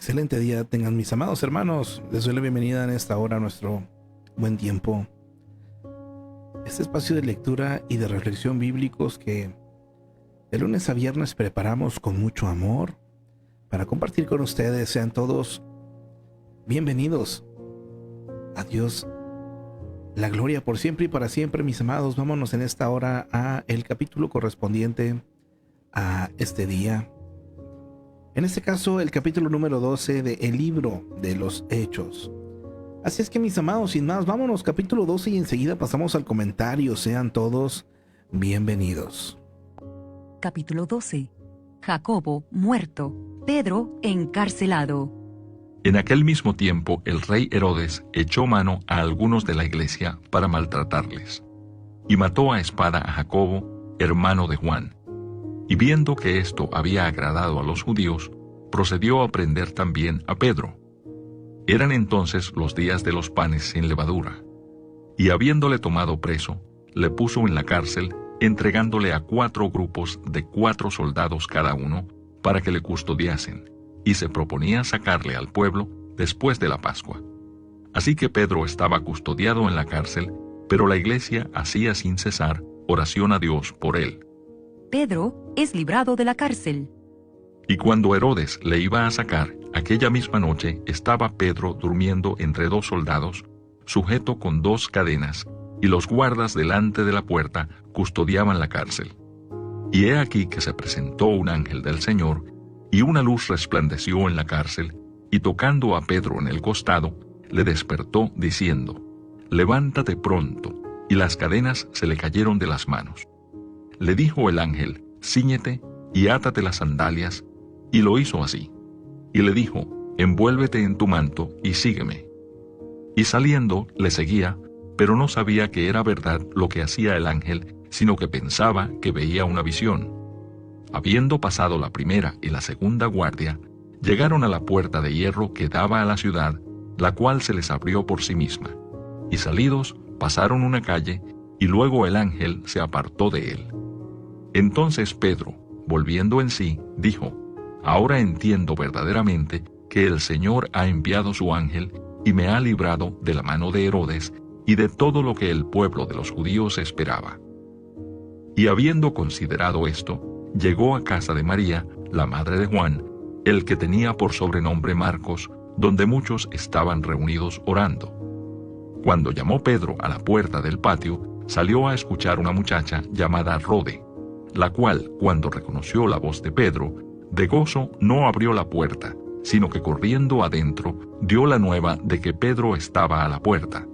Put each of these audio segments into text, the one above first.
Excelente día tengan mis amados hermanos. Les doy la bienvenida en esta hora a nuestro buen tiempo. Este espacio de lectura y de reflexión bíblicos que de lunes a viernes preparamos con mucho amor para compartir con ustedes. Sean todos bienvenidos. A Dios la gloria por siempre y para siempre, mis amados. Vámonos en esta hora a el capítulo correspondiente a este día. En este caso, el capítulo número 12 del libro de los Hechos. Así es que, mis amados, sin más, vámonos capítulo 12 y enseguida pasamos al comentario. Sean todos bienvenidos. Capítulo 12. Jacobo muerto, Pedro encarcelado. En aquel mismo tiempo el rey Herodes echó mano a algunos de la iglesia para maltratarles, y mató a espada a Jacobo, hermano de Juan. Y viendo que esto había agradado a los judíos, procedió a prender también a Pedro. Eran entonces los días de los panes sin levadura. Y habiéndole tomado preso, le puso en la cárcel, entregándole a 4 grupos de 4 soldados cada uno, para que le custodiasen, y se proponía sacarle al pueblo después de la Pascua. Así que Pedro estaba custodiado en la cárcel, pero la iglesia hacía sin cesar oración a Dios por él. Pedro es librado de la cárcel. Y cuando Herodes le iba a sacar, aquella misma noche estaba Pedro durmiendo entre 2 soldados, sujeto con 2 cadenas, y los guardas delante de la puerta custodiaban la cárcel. Y he aquí que se presentó un ángel del Señor, y una luz resplandeció en la cárcel, y tocando a Pedro en el costado, le despertó diciendo: «Levántate pronto», y las cadenas se le cayeron de las manos. Le dijo el ángel: «Cíñete y átate las sandalias», y lo hizo así. Y le dijo: «Envuélvete en tu manto y sígueme». Y saliendo le seguía, pero no sabía que era verdad lo que hacía el ángel, sino que pensaba que veía una visión. Habiendo pasado la primera y la segunda guardia, llegaron a la puerta de hierro que daba a la ciudad, la cual se les abrió por sí misma. Y salidos, pasaron una calle, y luego el ángel se apartó de él. Entonces Pedro, volviendo en sí, dijo: «Ahora entiendo verdaderamente que el Señor ha enviado su ángel y me ha librado de la mano de Herodes y de todo lo que el pueblo de los judíos esperaba». Y habiendo considerado esto, llegó a casa de María, la madre de Juan, el que tenía por sobrenombre Marcos, donde muchos estaban reunidos orando. Cuando llamó Pedro a la puerta del patio, salió a escuchar una muchacha llamada Rode, la cual, cuando reconoció la voz de Pedro, de gozo no abrió la puerta, sino que corriendo adentro dio la nueva de que Pedro estaba a la puerta.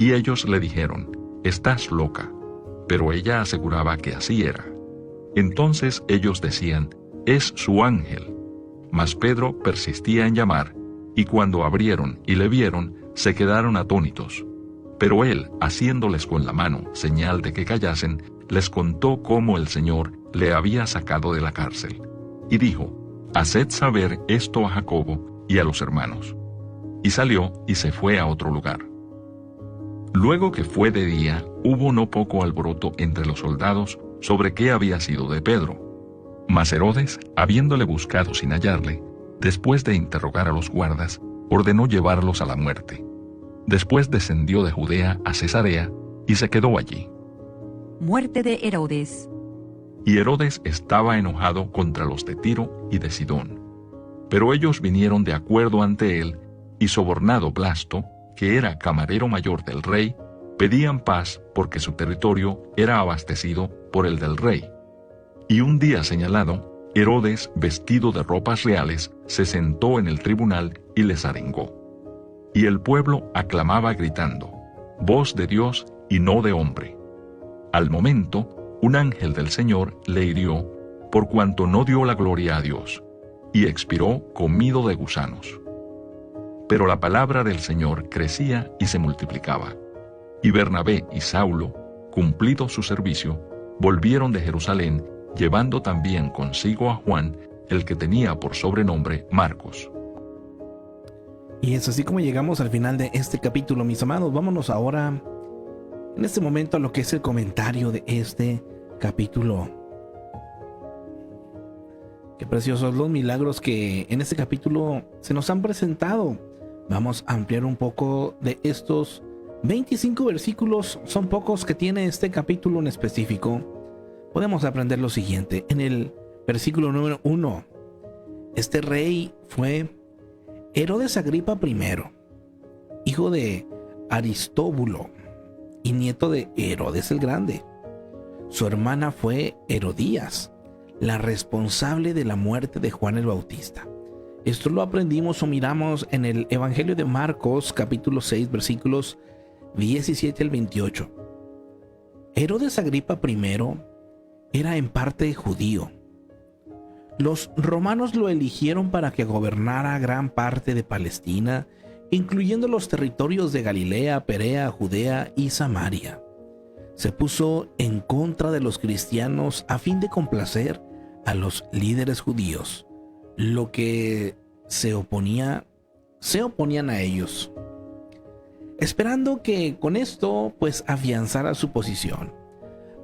Y ellos le dijeron: «Estás loca». Pero ella aseguraba que así era. Entonces ellos decían: «Es su ángel». Mas Pedro persistía en llamar, y cuando abrieron y le vieron, se quedaron atónitos. Pero él, haciéndoles con la mano señal de que callasen, les contó cómo el Señor le había sacado de la cárcel. Y dijo: «Haced saber esto a Jacobo y a los hermanos». Y salió y se fue a otro lugar. Luego que fue de día, hubo no poco alboroto entre los soldados sobre qué había sido de Pedro. Mas Herodes, habiéndole buscado sin hallarle, después de interrogar a los guardas, ordenó llevarlos a la muerte. Después descendió de Judea a Cesarea y se quedó allí. Muerte de Herodes. Y Herodes estaba enojado contra los de Tiro y de Sidón. Pero ellos vinieron de acuerdo ante él, y sobornado Blasto, que era camarero mayor del rey, pedían paz porque su territorio era abastecido por el del rey. Y un día señalado, Herodes, vestido de ropas reales, se sentó en el tribunal y les arengó. Y el pueblo aclamaba gritando: «Voz de Dios y no de hombre». Al momento, un ángel del Señor le hirió, por cuanto no dio la gloria a Dios, y expiró comido de gusanos. Pero la palabra del Señor crecía y se multiplicaba. Y Bernabé y Saulo, cumplido su servicio, volvieron de Jerusalén, llevando también consigo a Juan, el que tenía por sobrenombre Marcos. Y es así como llegamos al final de este capítulo, mis amados. Vámonos ahora, en este momento, a lo que es el comentario de este capítulo. Qué preciosos los milagros que en este capítulo se nos han presentado. Vamos a ampliar un poco de estos 25 versículos. Son pocos que tiene este capítulo en específico. Podemos aprender lo siguiente. En el versículo número 1, este rey fue Herodes Agripa I, hijo de Aristóbulo y nieto de Herodes el Grande. Su hermana fue Herodías, la responsable de la muerte de Juan el Bautista. Esto lo aprendimos o miramos en el Evangelio de Marcos, capítulo 6, versículos 17 al 28. Herodes Agripa I era en parte judío. Los romanos lo eligieron para que gobernara gran parte de Palestina, incluyendo los territorios de Galilea, Perea, Judea y Samaria. Se puso en contra de los cristianos a fin de complacer a los líderes judíos, lo que se oponían a ellos, esperando que con esto pues afianzara su posición.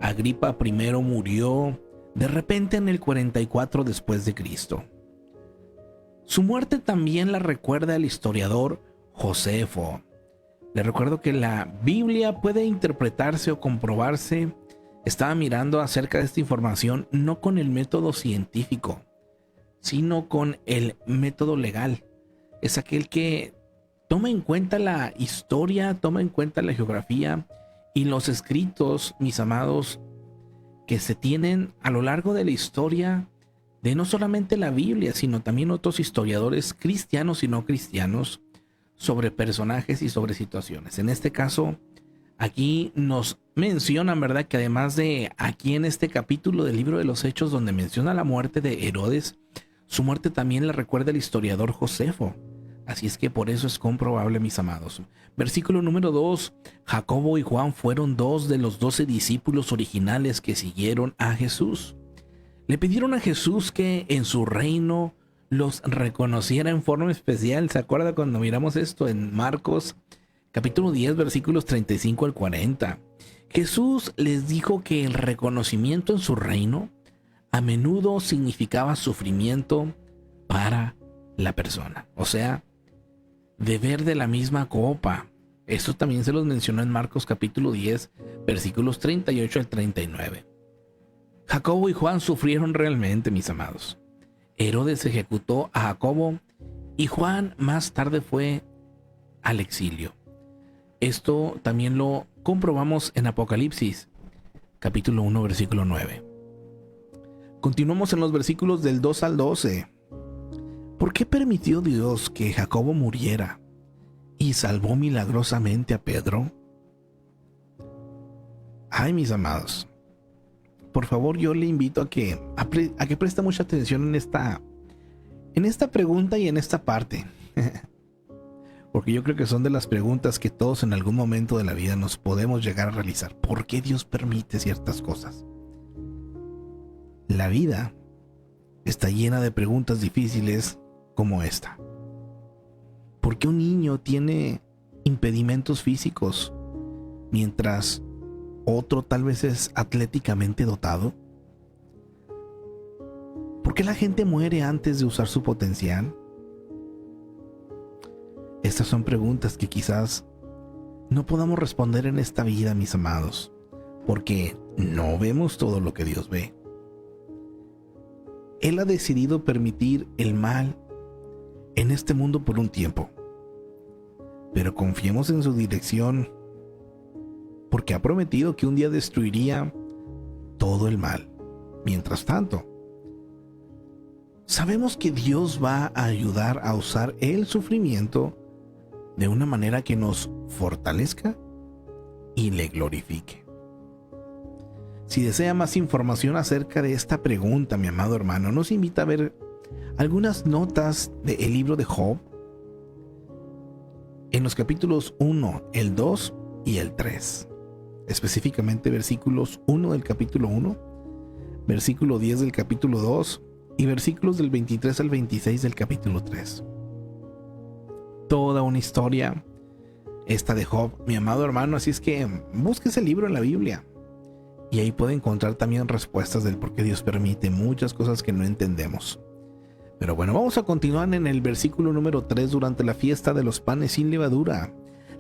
Agripa I murió de repente en el 44 después de Cristo. Su muerte también la recuerda el historiador Josefo. Le recuerdo que la Biblia puede interpretarse o comprobarse. Estaba mirando acerca de esta información no con el método científico, sino con el método legal. Es aquel que toma en cuenta la historia, toma en cuenta la geografía y los escritos, mis amados, que se tienen a lo largo de la historia de no solamente la Biblia, sino también otros historiadores cristianos y no cristianos sobre personajes y sobre situaciones. En este caso, aquí nos mencionan, ¿verdad?, que además de aquí en este capítulo del libro de los Hechos donde menciona la muerte de Herodes, su muerte también la recuerda el historiador Josefo. Así es que por eso es comprobable, mis amados. Versículo número 2. Jacobo y Juan fueron dos de los 12 discípulos originales que siguieron a Jesús. Le pidieron a Jesús que en su reino los reconociera en forma especial. ¿Se acuerda cuando miramos esto en Marcos capítulo 10, versículos 35 al 40? Jesús les dijo que el reconocimiento en su reino a menudo significaba sufrimiento para la persona. O sea, beber de la misma copa. Esto también se los mencionó en Marcos capítulo 10, versículos 38 al 39. Jacobo y Juan sufrieron realmente, mis amados. Herodes ejecutó a Jacobo y Juan más tarde fue al exilio. Esto también lo comprobamos en Apocalipsis, capítulo 1, versículo 9. Continuamos en los versículos del 2 al 12. ¿Por qué permitió Dios que Jacobo muriera y salvó milagrosamente a Pedro? Ay, mis amados, por favor, yo le invito a que preste mucha atención en esta pregunta y en esta parte. Porque yo creo que son de las preguntas que todos en algún momento de la vida nos podemos llegar a realizar. ¿Por qué Dios permite ciertas cosas? La vida está llena de preguntas difíciles como esta. ¿Por qué un niño tiene impedimentos físicos mientras otro tal vez es atléticamente dotado? ¿Por qué la gente muere antes de usar su potencial? Estas son preguntas que quizás no podamos responder en esta vida, mis amados, porque no vemos todo lo que Dios ve. Él ha decidido permitir el mal en este mundo por un tiempo, pero confiemos en su dirección, porque ha prometido que un día destruiría todo el mal. Mientras tanto, sabemos que Dios va a ayudar a usar el sufrimiento de una manera que nos fortalezca y le glorifique. Si desea más información acerca de esta pregunta, mi amado hermano, nos invita a ver algunas notas del libro de Job en los capítulos 1, el 2 y el 3. Específicamente versículos 1 del capítulo 1, versículo 10 del capítulo 2 y versículos del 23 al 26 del capítulo 3. Toda una historia esta de Job, mi amado hermano, así es que busque ese libro en la Biblia y ahí puede encontrar también respuestas del por qué Dios permite muchas cosas que no entendemos. Pero bueno, vamos a continuar en el versículo número 3. Durante la fiesta de los panes sin levadura,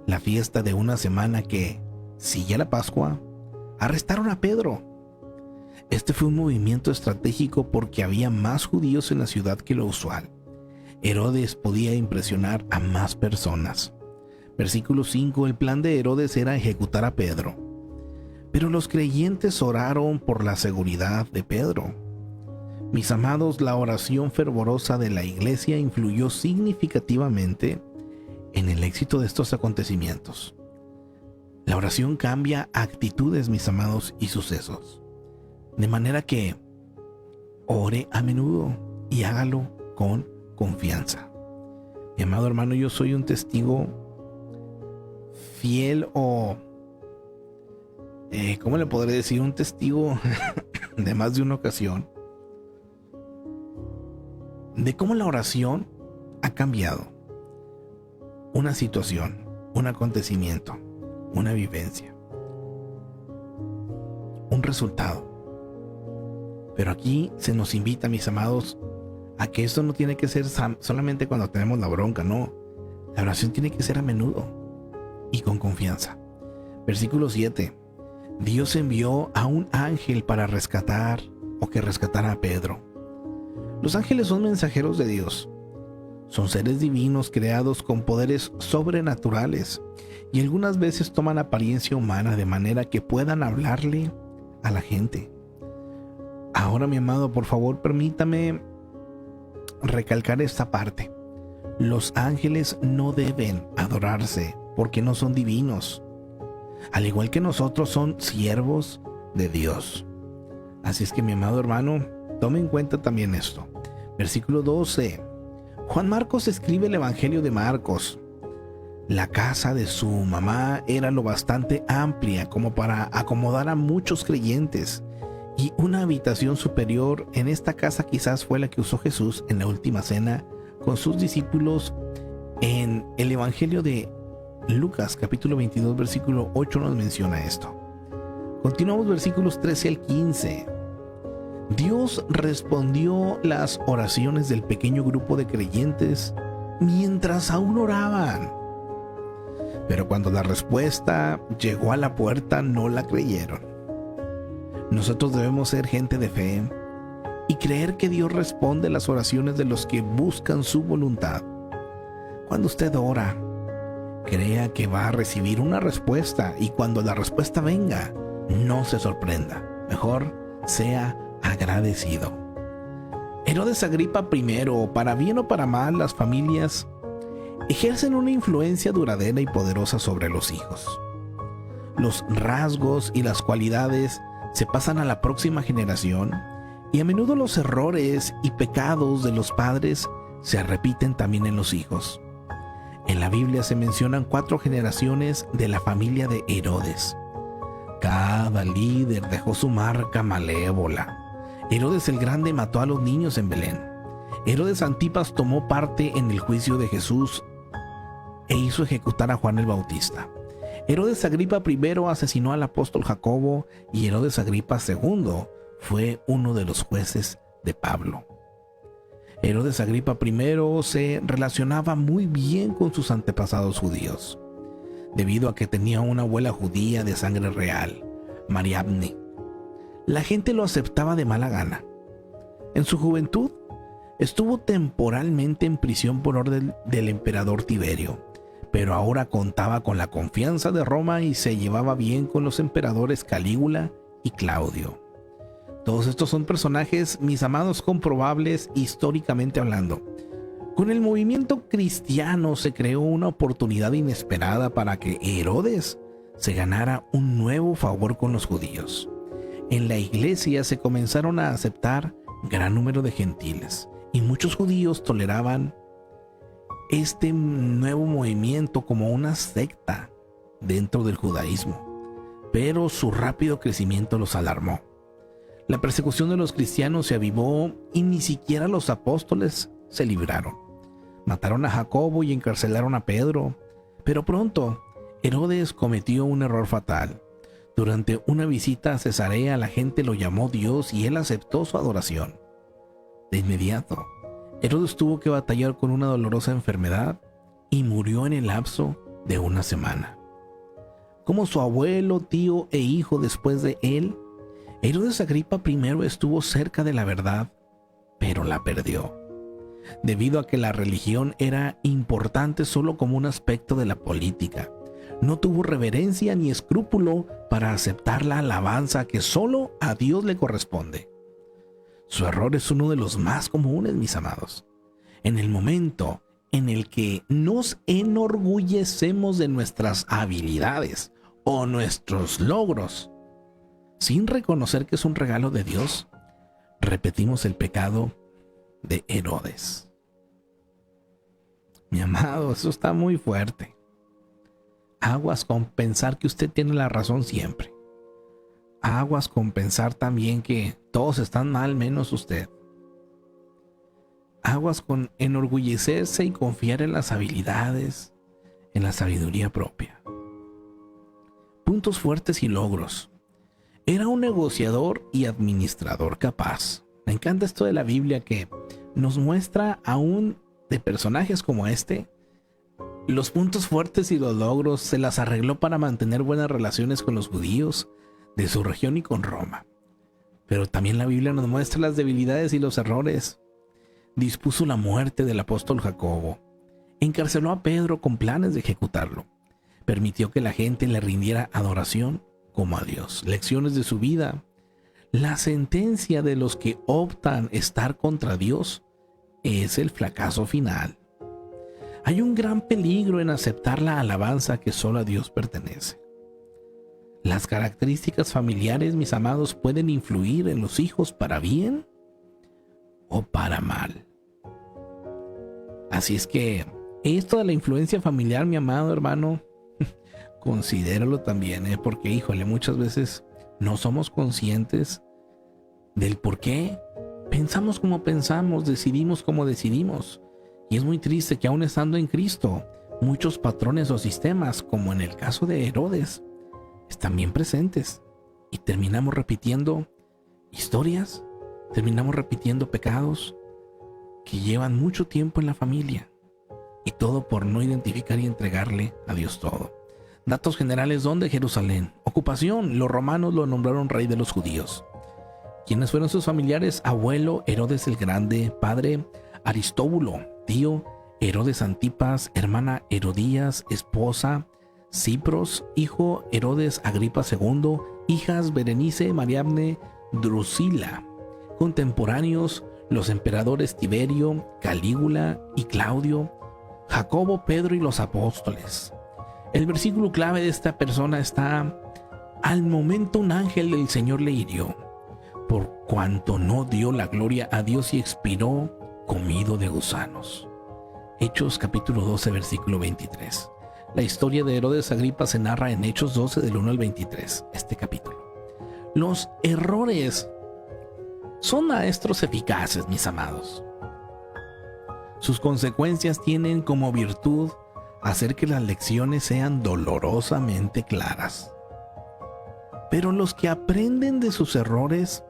la fiesta de una semana que sigue la Pascua, arrestaron a Pedro. Este fue un movimiento estratégico porque había más judíos en la ciudad que lo usual. Herodes podía impresionar a más personas. Versículo 5. El plan de Herodes era ejecutar a Pedro, pero los creyentes oraron por la seguridad de Pedro. Mis amados, la oración fervorosa de la iglesia influyó significativamente en el éxito de estos acontecimientos. La oración cambia actitudes, mis amados, y sucesos. De manera que ore a menudo y hágalo con confianza. Mi amado hermano, yo soy un testigo fiel ¿cómo le podré decir? Un testigo de más de una ocasión de cómo la oración ha cambiado una situación, un acontecimiento, una vivencia, un resultado. Pero aquí se nos invita, mis amados, a que esto no tiene que ser solamente cuando tenemos la bronca, no. La oración tiene que ser a menudo y con confianza. Versículo 7. Dios envió a un ángel para rescatar o que rescatara a Pedro. Los ángeles son mensajeros de Dios. Son seres divinos creados con poderes sobrenaturales y algunas veces toman apariencia humana de manera que puedan hablarle a la gente. Ahora, mi amado, por favor, permítame recalcar esta parte. Los ángeles no deben adorarse porque no son divinos. Al igual que nosotros, son siervos de Dios. Así es que, mi amado hermano, tome en cuenta también esto. Versículo 12. Juan Marcos escribe el Evangelio de Marcos. La casa de su mamá era lo bastante amplia como para acomodar a muchos creyentes, y una habitación superior en esta casa quizás fue la que usó Jesús en la última cena con sus discípulos. En el Evangelio de Lucas capítulo 22 versículo 8 nos menciona esto. Continuamos versículos 13 al 15. Dios respondió las oraciones del pequeño grupo de creyentes mientras aún oraban. Pero cuando la respuesta llegó a la puerta, no la creyeron. Nosotros debemos ser gente de fe y creer que Dios responde las oraciones de los que buscan su voluntad. Cuando usted ora, crea que va a recibir una respuesta, y cuando la respuesta venga, no se sorprenda. Mejor sea agradecido. Herodes Agripa I, para bien o para mal, las familias ejercen una influencia duradera y poderosa sobre los hijos. Los rasgos y las cualidades se pasan a la próxima generación, y a menudo los errores y pecados de los padres se repiten también en los hijos. En la Biblia se mencionan 4 generaciones de la familia de Herodes. Cada líder dejó su marca malévola. Herodes el Grande mató a los niños en Belén. Herodes Antipas tomó parte en el juicio de Jesús e hizo ejecutar a Juan el Bautista. Herodes Agripa I asesinó al apóstol Jacobo, y Herodes Agripa II fue uno de los jueces de Pablo. Herodes Agripa I se relacionaba muy bien con sus antepasados judíos, debido a que tenía una abuela judía de sangre real, Mariamne. La gente lo aceptaba de mala gana. En su juventud, estuvo temporalmente en prisión por orden del emperador Tiberio, pero ahora contaba con la confianza de Roma y se llevaba bien con los emperadores Calígula y Claudio. Todos estos son personajes, mis amados, comprobables históricamente hablando. Con el movimiento cristiano se creó una oportunidad inesperada para que Herodes se ganara un nuevo favor con los judíos. En la iglesia se comenzaron a aceptar gran número de gentiles, y muchos judíos toleraban este nuevo movimiento como una secta dentro del judaísmo, pero su rápido crecimiento los alarmó. La persecución de los cristianos se avivó y ni siquiera los apóstoles se libraron. Mataron a Jacobo y encarcelaron a Pedro, pero pronto Herodes cometió un error fatal. Durante una visita a Cesarea, la gente lo llamó Dios y él aceptó su adoración. De inmediato, Herodes tuvo que batallar con una dolorosa enfermedad y murió en el lapso de una semana. Como su abuelo, tío e hijo después de él, Herodes Agripa I estuvo cerca de la verdad, pero la perdió, debido a que la religión era importante solo como un aspecto de la política. No tuvo reverencia ni escrúpulo para aceptar la alabanza que solo a Dios le corresponde. Su error es uno de los más comunes, mis amados. En el momento en el que nos enorgullecemos de nuestras habilidades o nuestros logros, sin reconocer que es un regalo de Dios, repetimos el pecado de Herodes. Mi amado, eso está muy fuerte. Aguas con pensar que usted tiene la razón siempre. Aguas con pensar también que todos están mal menos usted. Aguas con enorgullecerse y confiar en las habilidades, en la sabiduría propia. Puntos fuertes y logros. Era un negociador y administrador capaz. Me encanta esto de la Biblia que nos muestra aún de personajes como este. Los puntos fuertes y los logros se las arregló para mantener buenas relaciones con los judíos de su región y con Roma. Pero también la Biblia nos muestra las debilidades y los errores. Dispuso la muerte del apóstol Jacobo. Encarceló a Pedro con planes de ejecutarlo. Permitió que la gente le rindiera adoración como a Dios. Lecciones de su vida. La sentencia de los que optan estar contra Dios es el fracaso final. Hay un gran peligro en aceptar la alabanza que solo a Dios pertenece. Las características familiares, mis amados, pueden influir en los hijos para bien o para mal. Así es que esto de la influencia familiar, mi amado hermano, considéralo también, porque híjole, muchas veces no somos conscientes del por qué pensamos como pensamos, decidimos como decidimos. Y es muy triste que aún estando en Cristo, muchos patrones o sistemas, como en el caso de Herodes, están bien presentes. Y terminamos repitiendo historias, terminamos repitiendo pecados que llevan mucho tiempo en la familia. Y todo por no identificar y entregarle a Dios todo. Datos generales: ¿dónde? Jerusalén. Ocupación: los romanos lo nombraron rey de los judíos. ¿Quiénes fueron sus familiares? Abuelo, Herodes el Grande. Padre, Aristóbulo. Tío, Herodes Antipas. Hermana, Herodías. Esposa, Cipros. Hijo, Herodes Agripa II. Hijas, Berenice, Mariamne, Drusila. Contemporáneos: los emperadores Tiberio, Calígula y Claudio. Jacobo, Pedro y los apóstoles. El versículo clave de esta persona está: al momento un ángel del Señor le hirió, por cuanto no dio la gloria a Dios y expiró comido de gusanos. Hechos capítulo 12, versículo 23. La historia de Herodes Agripa se narra en Hechos 12 del 1 al 23, este capítulo. Los errores son maestros eficaces, mis amados. Sus consecuencias tienen como virtud hacer que las lecciones sean dolorosamente claras. Pero los que aprenden de sus errores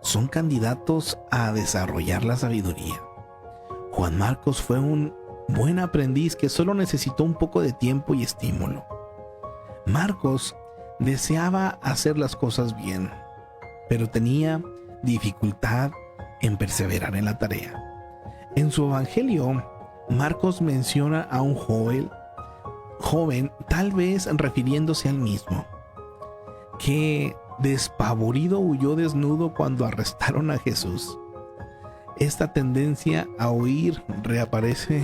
son candidatos a desarrollar la sabiduría. Juan Marcos fue un buen aprendiz que solo necesitó un poco de tiempo y estímulo. Marcos deseaba hacer las cosas bien, pero tenía dificultad en perseverar en la tarea. En su evangelio, Marcos menciona a un joven, tal vez refiriéndose al mismo, que despavorido huyó desnudo cuando arrestaron a Jesús. Esta tendencia a huir reaparece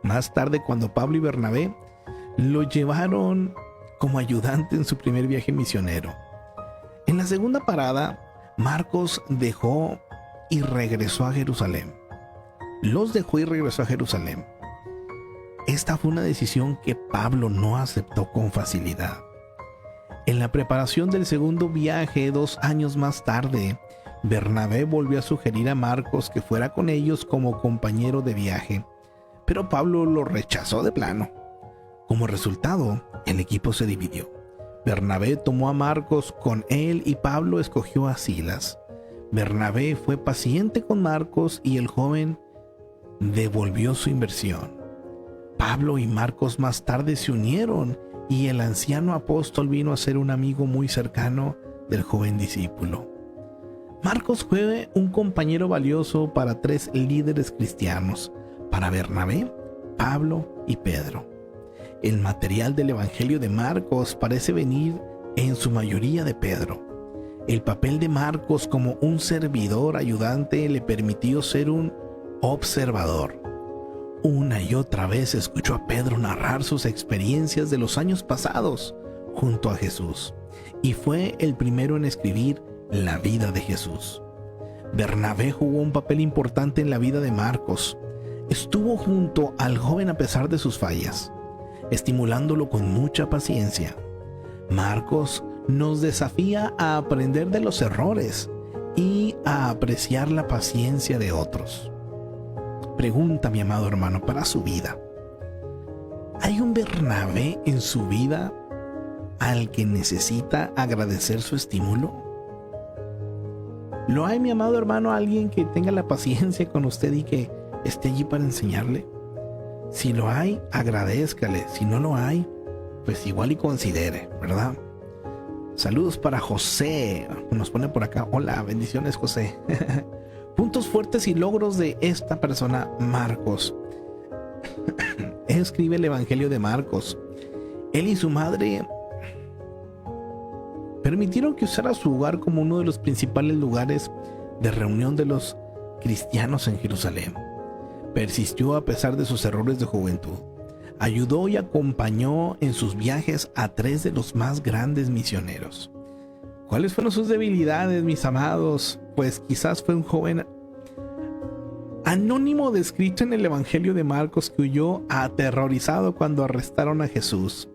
más tarde cuando Pablo y Bernabé lo llevaron como ayudante en su primer viaje misionero. En la segunda parada, Marcos dejó y regresó a Jerusalén. Los dejó y regresó a Jerusalén. Esta fue una decisión que Pablo no aceptó con facilidad. En la preparación del segundo viaje, 2 años más tarde, Bernabé volvió a sugerir a Marcos que fuera con ellos como compañero de viaje, pero Pablo lo rechazó de plano. Como resultado, el equipo se dividió. Bernabé tomó a Marcos con él y Pablo escogió a Silas. Bernabé fue paciente con Marcos y el joven devolvió su inversión. Pablo y Marcos más tarde se unieron y el anciano apóstol vino a ser un amigo muy cercano del joven discípulo. Marcos fue un compañero valioso para 3 líderes cristianos, para Bernabé, Pablo y Pedro. El material del Evangelio de Marcos parece venir en su mayoría de Pedro. El papel de Marcos como un servidor ayudante le permitió ser un observador. Una y otra vez escuchó a Pedro narrar sus experiencias de los años pasados junto a Jesús, y fue el primero en escribir la vida de Jesús. Bernabé jugó un papel importante en la vida de Marcos. Estuvo junto al joven a pesar de sus fallas, estimulándolo con mucha paciencia. Marcos nos desafía a aprender de los errores y a apreciar la paciencia de otros. Pregunta, mi amado hermano, para su vida: ¿hay un Bernabé en su vida al que necesita agradecer su estímulo? ¿Lo hay, mi amado hermano, alguien que tenga la paciencia con usted y que esté allí para enseñarle? Si lo hay, agradézcale. Si no lo hay, pues igual y considere, ¿verdad? Saludos para José. Nos pone por acá. Hola, bendiciones, José. Puntos fuertes y logros de esta persona, Marcos. Escribe el Evangelio de Marcos. Él y su madre permitieron que usara su hogar como uno de los principales lugares de reunión de los cristianos en Jerusalén. Persistió a pesar de sus errores de juventud. Ayudó y acompañó en sus viajes a 3 de los más grandes misioneros. ¿Cuáles fueron sus debilidades, mis amados? Pues quizás fue un joven anónimo descrito en el Evangelio de Marcos que huyó aterrorizado cuando arrestaron a Jesús.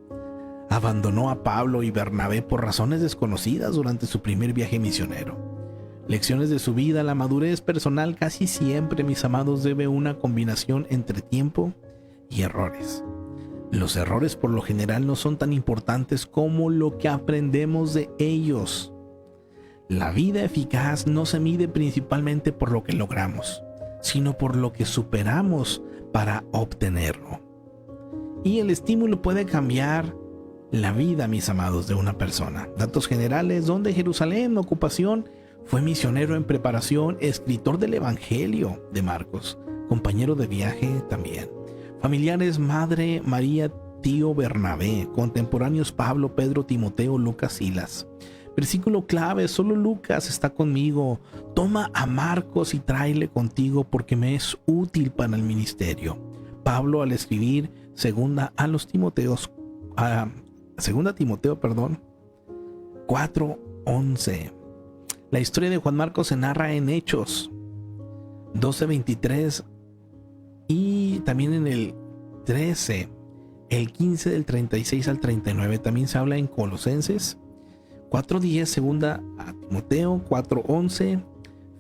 Abandonó a Pablo y Bernabé por razones desconocidas durante su primer viaje misionero. Lecciones de su vida. La madurez personal casi siempre, mis amados, debe una combinación entre tiempo y errores. Los errores por lo general no son tan importantes como lo que aprendemos de ellos. La vida eficaz no se mide principalmente por lo que logramos, sino por lo que superamos para obtenerlo. Y el estímulo puede cambiar la vida, mis amados, de una persona. Datos generales: ¿dónde? Jerusalén. Ocupación: fue misionero en preparación, escritor del Evangelio de Marcos, compañero de viaje también. Familiares: madre María, tío Bernabé. Contemporáneos: Pablo, Pedro, Timoteo, Lucas, Silas. Versículo clave: solo Lucas está conmigo. Toma a Marcos y tráele contigo porque me es útil para el ministerio. Pablo, al escribir segunda Timoteo 4:11. La historia de Juan Marcos se narra en Hechos 12:23 y también en el 13, el 15 del 36 al 39. También se habla en Colosenses 4:10, segunda a Timoteo 4:11,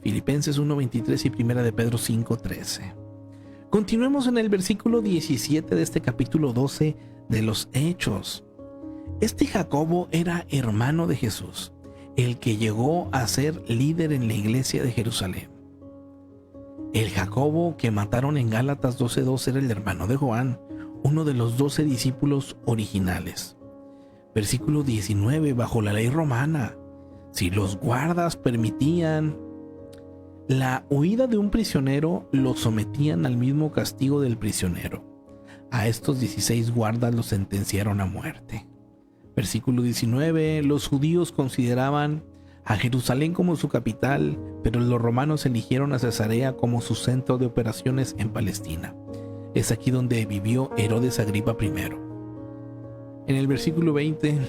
Filipenses 1:23 y primera de Pedro 5:13. Continuemos en el versículo 17 de este capítulo 12 de los Hechos. Este Jacobo era hermano de Jesús, el que llegó a ser líder en la iglesia de Jerusalén. El Jacobo que mataron en Gálatas 12:2 era el hermano de Juan, uno de los 12 discípulos originales. Versículo 19, bajo la ley romana, si los guardas permitían la huida de un prisionero, lo sometían al mismo castigo del prisionero. A estos 16 guardas los sentenciaron a muerte. Versículo 19, los judíos consideraban a Jerusalén como su capital, pero los romanos eligieron a Cesarea como su centro de operaciones en Palestina. Es aquí donde vivió Herodes Agripa I. En el versículo 20,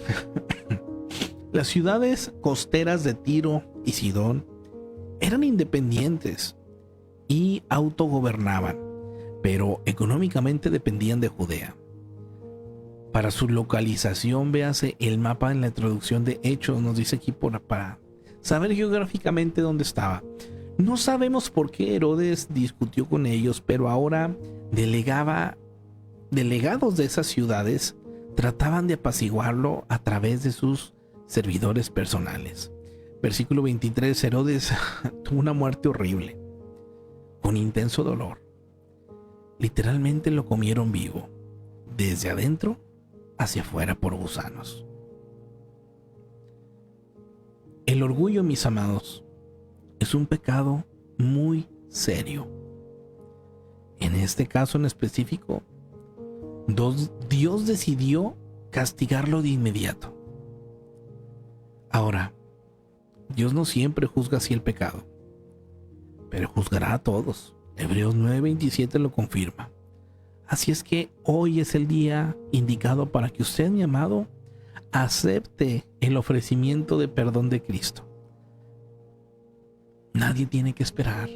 las ciudades costeras de Tiro y Sidón eran independientes y autogobernaban, pero económicamente dependían de Judea. Para su localización, véase el mapa en la introducción de Hechos, nos dice aquí para saber geográficamente dónde estaba. No sabemos por qué Herodes discutió con ellos, pero ahora delegados de esas ciudades trataban de apaciguarlo a través de sus servidores personales. Versículo 23, Herodes tuvo una muerte horrible, con intenso dolor. literalmente lo comieron vivo, desde adentro hacia afuera por gusanos. El orgullo, mis amados, es un pecado muy serio. En este caso en específico, Dios decidió castigarlo de inmediato. Ahora, Dios no siempre juzga así el pecado, pero juzgará a todos. Hebreos 9:27 lo confirma. Así es que hoy es el día indicado para que usted, mi amado, acepte el ofrecimiento de perdón de Cristo. Nadie tiene que esperar.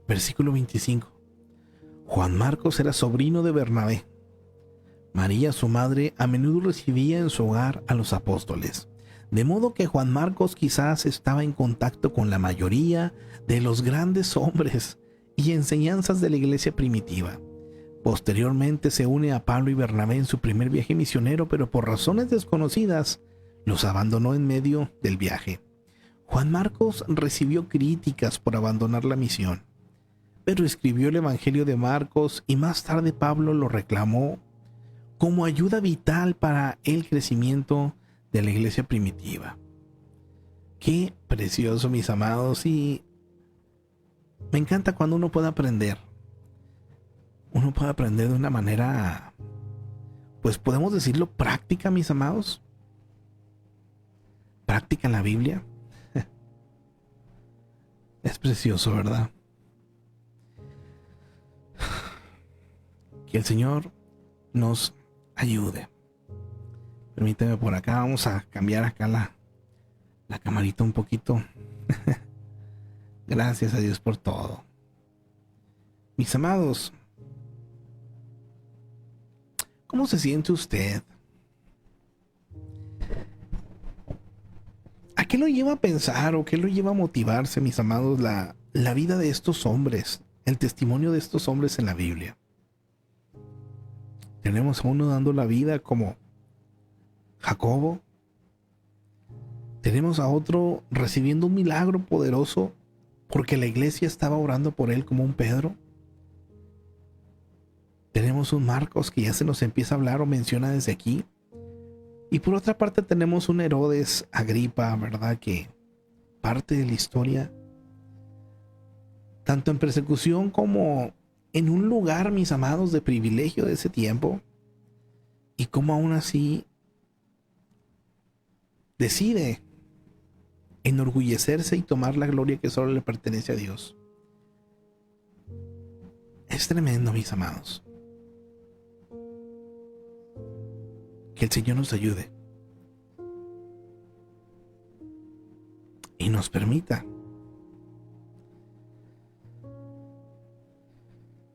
Versículo 25. Juan Marcos era sobrino de Bernabé. María, su madre, a menudo recibía en su hogar a los apóstoles. De modo que Juan Marcos quizás estaba en contacto con la mayoría de los grandes hombres y enseñanzas de la iglesia primitiva. Posteriormente se une a Pablo y Bernabé en su primer viaje misionero, pero por razones desconocidas los abandonó en medio del viaje. Juan Marcos recibió críticas por abandonar la misión, pero escribió el Evangelio de Marcos y más tarde Pablo lo reclamó como ayuda vital para el crecimiento de la iglesia primitiva. Qué precioso, mis amados, y me encanta cuando uno puede aprender. Uno puede aprender de una manera, pues podemos decirlo, práctica, mis amados. Práctica en la Biblia. Es precioso, ¿verdad? Que el Señor nos ayude. Permíteme por acá, vamos a cambiar acá la camarita un poquito. Gracias a Dios por todo. Mis amados, ¿cómo se siente usted? ¿A qué lo lleva a pensar o qué lo lleva a motivarse, mis amados, la vida de estos hombres, el testimonio de estos hombres en la Biblia? Tenemos a uno dando la vida como Jacobo. Tenemos a otro recibiendo un milagro poderoso porque la iglesia estaba orando por él, como un Pedro. Tenemos un Marcos que ya se nos empieza a hablar o menciona desde aquí. Y por otra parte tenemos un Herodes Agripa, ¿verdad? Que parte de la historia, tanto en persecución como en un lugar, mis amados, de privilegio de ese tiempo, y como aún así decide enorgullecerse y tomar la gloria que solo le pertenece a Dios. Es tremendo, mis amados. Que el Señor nos ayude y nos permita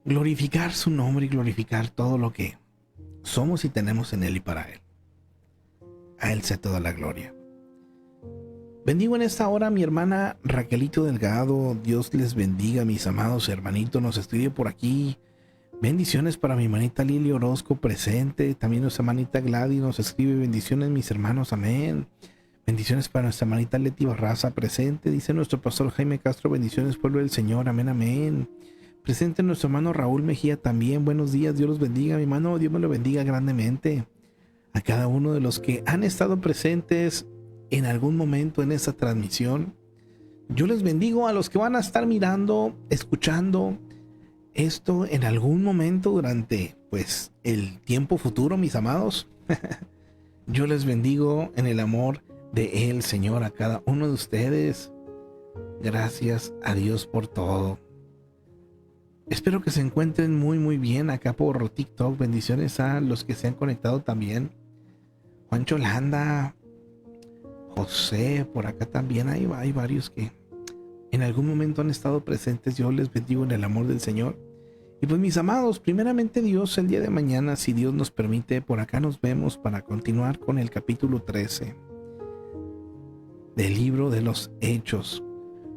glorificar su nombre y glorificar todo lo que somos y tenemos en Él y para Él. A Él sea toda la gloria. Bendigo en esta hora a mi hermana Raquelito Delgado. Dios les bendiga, mis amados hermanitos. Nos escribe por aquí. Bendiciones para mi hermanita Lili Orozco presente. También nuestra hermanita Gladys nos escribe: bendiciones, mis hermanos, amén. Bendiciones para nuestra hermanita Leti Barraza presente. Dice nuestro pastor Jaime Castro: bendiciones, pueblo del Señor, amén, amén. Presente nuestro hermano Raúl Mejía también. Buenos días, Dios los bendiga, mi hermano. Dios me lo bendiga grandemente. A cada uno de los que han estado presentes en algún momento en esta transmisión, yo les bendigo. A los que van a estar mirando, escuchando esto en algún momento durante pues el tiempo futuro, mis amados, yo les bendigo en el amor de el Señor a cada uno de ustedes. Gracias a Dios por todo. Espero que se encuentren muy muy bien acá por TikTok. Bendiciones a los que se han conectado también. Juancho Landa, José, por acá también hay varios que en algún momento han estado presentes. Yo les bendigo en el amor del Señor. Y pues, mis amados, primeramente Dios, el día de mañana, si Dios nos permite, por acá nos vemos para continuar con el capítulo 13 del libro de los Hechos.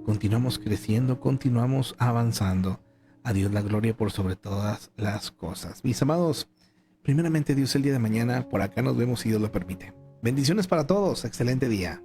Continuamos creciendo, continuamos avanzando. A Dios la gloria por sobre todas las cosas. Mis amados, primeramente Dios, el día de mañana, por acá nos vemos si Dios lo permite. Bendiciones para todos, excelente día.